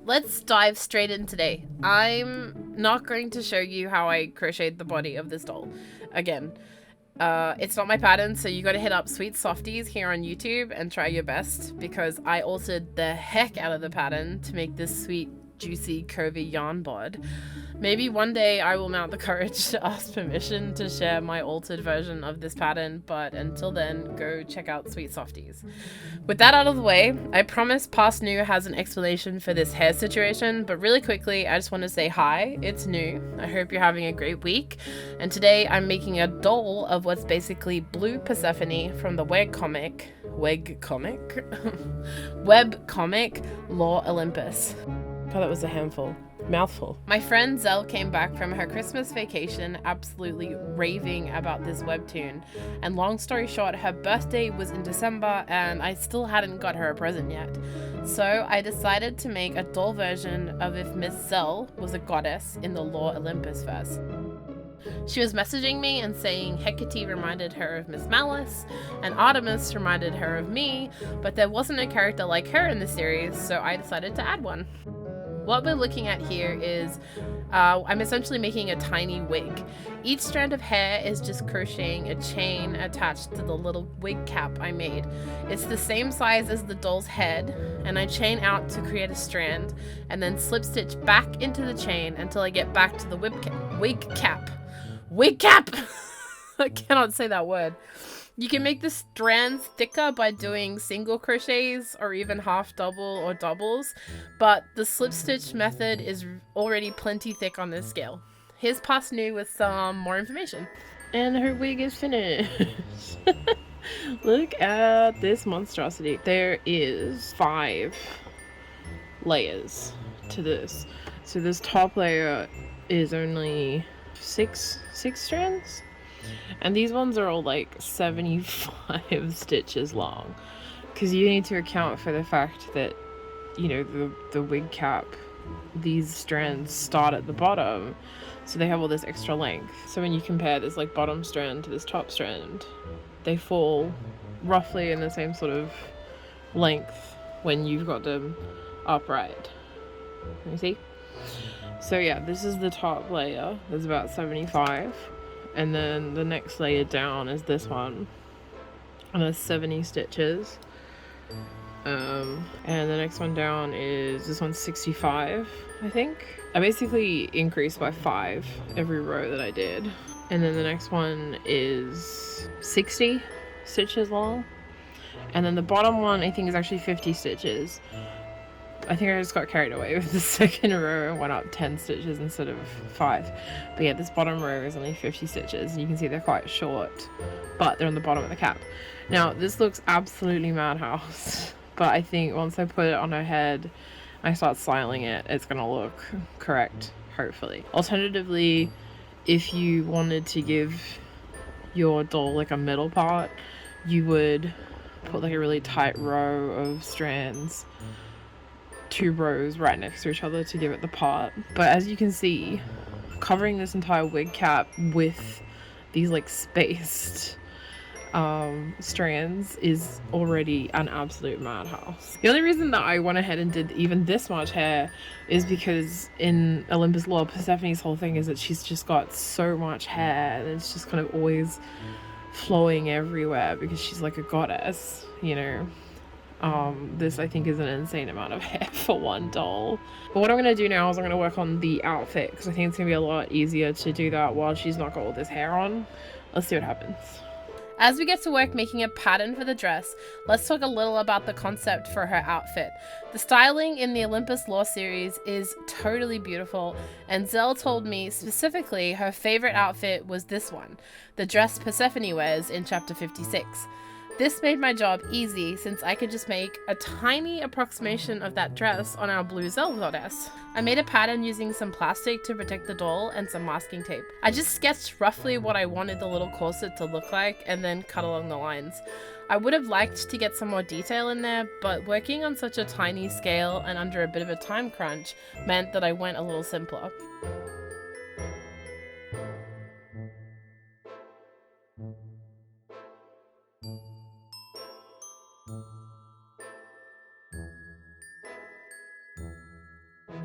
Let's dive straight in today. I'm not going to show you how I crocheted the body of this doll. Again, it's not my pattern, so you gotta hit up Sweet Softies here on YouTube and try your best, because I altered the heck out of the pattern to make this sweet, juicy, curvy yarn bod. Maybe one day I will mount the courage to ask permission to share my altered version of this pattern, but until then, go check out Sweet Softies. With that out of the way, I promise Past New has an explanation for this hair situation, but really quickly, I just want to say hi, it's New. I hope you're having a great week, and today I'm making a doll of what's basically Blue Persephone from the webcomic Lore Olympus. Oh, that was a handful. Mouthful. My friend Zell came back from her Christmas vacation absolutely raving about this webtoon, and long story short, her birthday was in December and I still hadn't got her a present yet. So I decided to make a doll version of if Miss Zell was a goddess in the Lore Olympus verse. She was messaging me and saying Hecate reminded her of Miss Malice and Artemis reminded her of me, but there wasn't a character like her in the series, so I decided to add one. What we're looking at here is I'm essentially making a tiny wig. Each strand of hair is just crocheting a chain attached to the little wig cap I made. It's the same size as the doll's head, and I chain out to create a strand and then slip stitch back into the chain until I get back to the wig cap. Wig cap! I cannot say that word. You can make the strands thicker by doing single crochets or even half double or doubles, but the slip stitch method is already plenty thick on this scale. Here's Past New with some more information. And her wig is finished. Look at this monstrosity. There is 5 layers to this. So this top layer is only 6 strands. And these ones are all like 75 stitches long, because you need to account for the fact that, you know, the wig cap, these strands start at the bottom, so they have all this extra length. So when you compare this like bottom strand to this top strand, they fall roughly in the same sort of length when you've got them upright. Can you see? So yeah, this is the top layer. There's about 75. And then the next layer down is this one, and there's 70 stitches. And the next one down is, this one's 65, I think. I basically increased by 5 every row that I did. And then the next one is 60 stitches long. And then the bottom one, I think, is actually 50 stitches. I think I just got carried away with the second row and went up 10 stitches instead of 5. But yeah, this bottom row is only 50 stitches. You can see they're quite short, but they're on the bottom of the cap. Now, this looks absolutely madhouse, but I think once I put it on her head and I start styling it, it's going to look correct, hopefully. Alternatively, if you wanted to give your doll like a middle part, you would put like a really tight row of strands, 2 rows right next to each other to give it the part. But as you can see, covering this entire wig cap with these like spaced strands is already an absolute madhouse. The only reason that I went ahead and did even this much hair is because in Olympus lore, Persephone's whole thing is that she's just got so much hair and it's just kind of always flowing everywhere because she's like a goddess, you know. This I think is an insane amount of hair for one doll. But what I'm going to do now is I'm going to work on the outfit, because I think it's going to be a lot easier to do that while she's not got all this hair on. Let's see what happens. As we get to work making a pattern for the dress, let's talk a little about the concept for her outfit. The styling in the Olympus lore series is totally beautiful, and Zell told me specifically her favorite outfit was this one, the dress Persephone wears in chapter 56. This made my job easy since I could just make a tiny approximation of that dress on our blue Zell goddess. I made a pattern using some plastic to protect the doll and some masking tape. I just sketched roughly what I wanted the little corset to look like and then cut along the lines. I would have liked to get some more detail in there, but working on such a tiny scale and under a bit of a time crunch meant that I went a little simpler.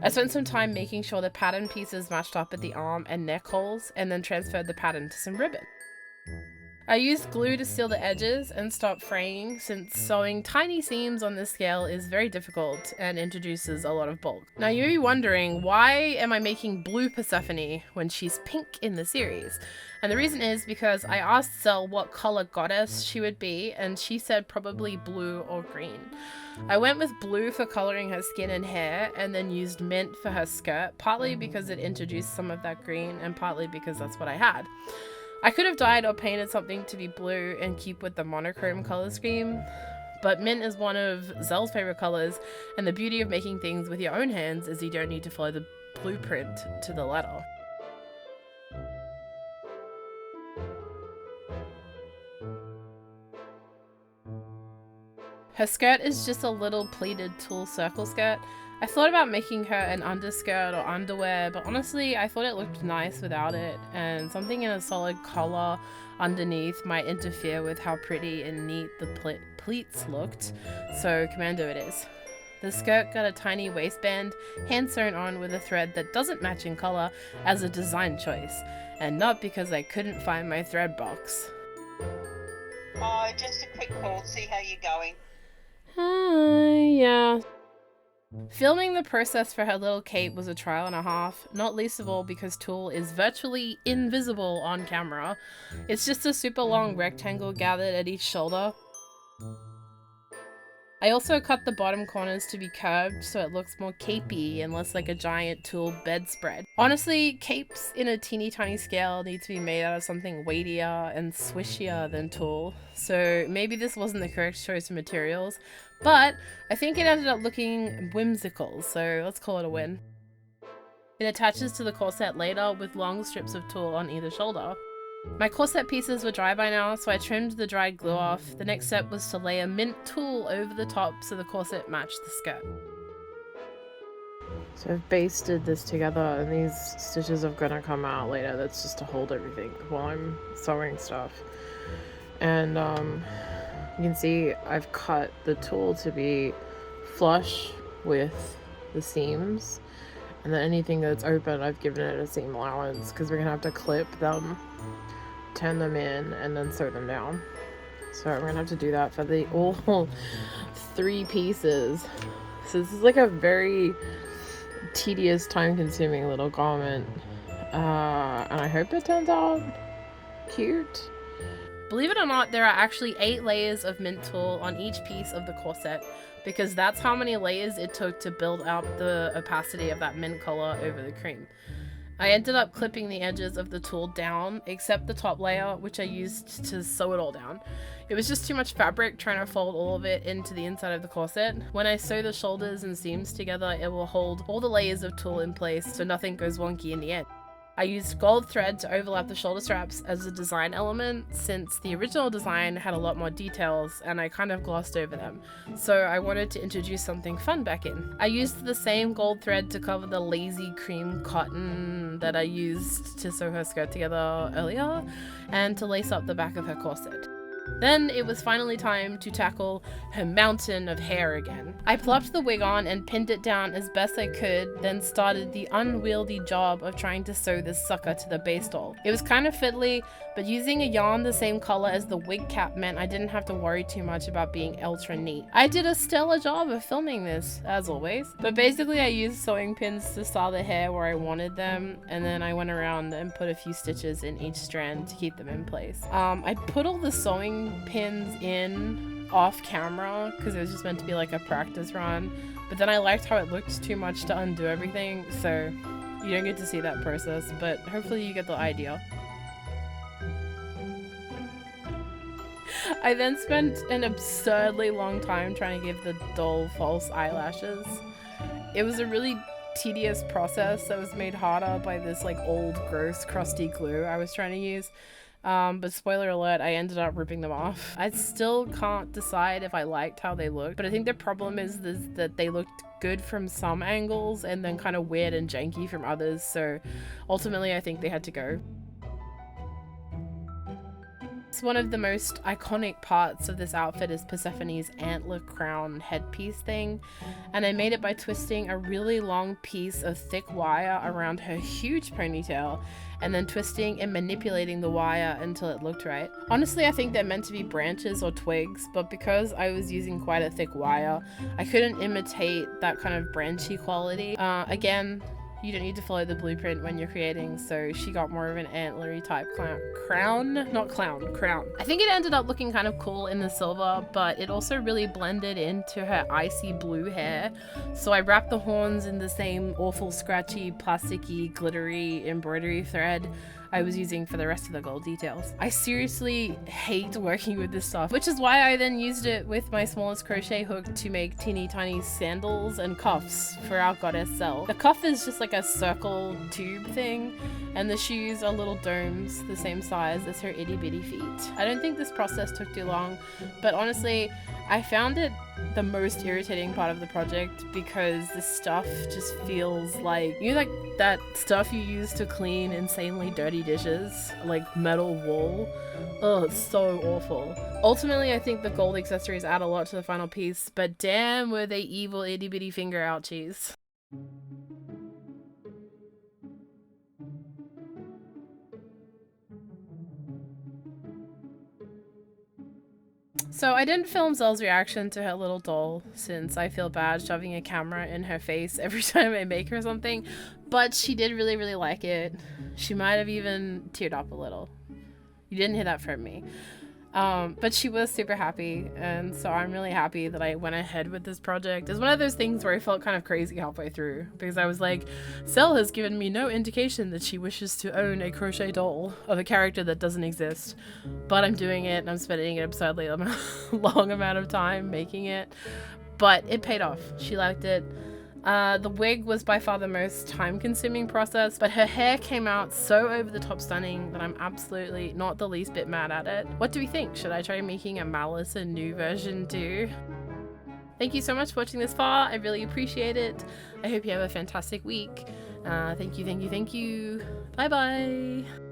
I spent some time making sure the pattern pieces matched up at the arm and neck holes, and then transferred the pattern to some ribbon. I used glue to seal the edges and stop fraying, since sewing tiny seams on this scale is very difficult and introduces a lot of bulk. Now you're wondering, why am I making blue Persephone when she's pink in the series? And the reason is because I asked Zell what color goddess she would be, and she said probably blue or green. I went with blue for coloring her skin and hair, and then used mint for her skirt, partly because it introduced some of that green and partly because that's what I had. I could have dyed or painted something to be blue and keep with the monochrome color scheme, but mint is one of Zell's favorite colors, and the beauty of making things with your own hands is you don't need to follow the blueprint to the letter. Her skirt is just a little pleated tulle circle skirt. I thought about making her an underskirt or underwear, but honestly I thought it looked nice without it, and something in a solid collar underneath might interfere with how pretty and neat the pleats looked, so commando it is. The skirt got a tiny waistband, hand sewn on with a thread that doesn't match in color as a design choice, and not because I couldn't find my thread box. Oh, just a quick call, see how you're going. Yeah. Filming the process for her little cape was a trial and a half, not least of all because tulle is virtually invisible on camera. It's just a super long rectangle gathered at each shoulder. I also cut the bottom corners to be curved so it looks more capey and less like a giant tulle bedspread. Honestly, capes in a teeny tiny scale need to be made out of something weightier and swishier than tulle, so maybe this wasn't the correct choice of materials, but I think it ended up looking whimsical, so let's call it a win. It attaches to the corset later with long strips of tulle on either shoulder. My corset pieces were dry by now, so I trimmed the dried glue off. The next step was to lay a mint tulle over the top so the corset matched the skirt. So I've basted this together, and these stitches are gonna come out later. That's just to hold everything while I'm sewing stuff. And you can see I've cut the tulle to be flush with the seams, and then anything that's open I've given it a seam allowance because we're gonna have to clip them, turn them in, and then sew them down. So we're gonna have to do that for the all 3 pieces. So this is like a very tedious, time-consuming little garment, and I hope it turns out cute. Believe it or not, there are actually 8 layers of mint tulle on each piece of the corset, because that's how many layers it took to build out the opacity of that mint color over the cream. I ended up clipping the edges of the tulle down, except the top layer, which I used to sew it all down. It was just too much fabric trying to fold all of it into the inside of the corset. When I sew the shoulders and seams together, it will hold all the layers of tulle in place so nothing goes wonky in the end. I used gold thread to overlap the shoulder straps as a design element, since the original design had a lot more details and I kind of glossed over them, so I wanted to introduce something fun back in. I used the same gold thread to cover the lazy cream cotton that I used to sew her skirt together earlier, and to lace up the back of her corset. Then it was finally time to tackle her mountain of hair again. I plopped the wig on and pinned it down as best I could, then started the unwieldy job of trying to sew this sucker to the base doll. It was kind of fiddly, but using a yarn the same color as the wig cap meant I didn't have to worry too much about being ultra neat. I did a stellar job of filming this, as always, but basically I used sewing pins to style the hair where I wanted them, and then I went around and put a few stitches in each strand to keep them in place. I put all the sewing pins in off camera because it was just meant to be like a practice run, but then I liked how it looked too much to undo everything, so you don't get to see that process, but hopefully you get the idea. I then spent an absurdly long time trying to give the doll false eyelashes. It was a really tedious process that was made harder by this like old gross crusty glue I was trying to use. But spoiler alert, I ended up ripping them off. I still can't decide if I liked how they looked, but I think the problem is that they looked good from some angles and then kind of weird and janky from others, so ultimately I think they had to go. guess one of the most iconic parts of this outfit is Persephone's antler crown headpiece thing, and I made it by twisting a really long piece of thick wire around her huge ponytail and then twisting and manipulating the wire until it looked right. Honestly, I think they're meant to be branches or twigs, but because I was using quite a thick wire, I couldn't imitate that kind of branchy quality. Again, you don't need to follow the blueprint when you're creating, so she got more of an antlery type crown. I think it ended up looking kind of cool in the silver, but it also really blended into her icy blue hair. So I wrapped the horns in the same awful scratchy, plasticky, glittery embroidery thread I was using for the rest of the gold details. I seriously hate working with this stuff, which is why I then used it with my smallest crochet hook to make teeny tiny sandals and cuffs for our goddess Cell. The cuff is just like a circle tube thing, and the shoes are little domes the same size as her itty bitty feet. I don't think this process took too long, but honestly, I found it the most irritating part of the project because the stuff just feels like, you know, like that stuff you use to clean insanely dirty dishes, like metal wool. Oh, it's so awful. Ultimately, I think the gold accessories add a lot to the final piece, but damn were they evil itty bitty finger ouchies. So I didn't film Zelle's reaction to her little doll since I feel bad shoving a camera in her face every time I make her something, but she did really like it. She might have even teared up a little. You didn't hear that from me. But she was super happy, and so I'm really happy that I went ahead with this project. It's one of those things where I felt kind of crazy halfway through because I was like, Zelle has given me no indication that she wishes to own a crochet doll of a character that doesn't exist, but I'm doing it and I'm spending an absurdly long amount of time making it, but it paid off. She liked it. The wig was by far the most time-consuming process, but her hair came out so over-the-top stunning that I'm absolutely not the least bit mad at it. What do we think? Should I try making a Malice and Niw version too? Thank you so much for watching this far. I really appreciate it. I hope you have a fantastic week. Thank you. Bye-bye.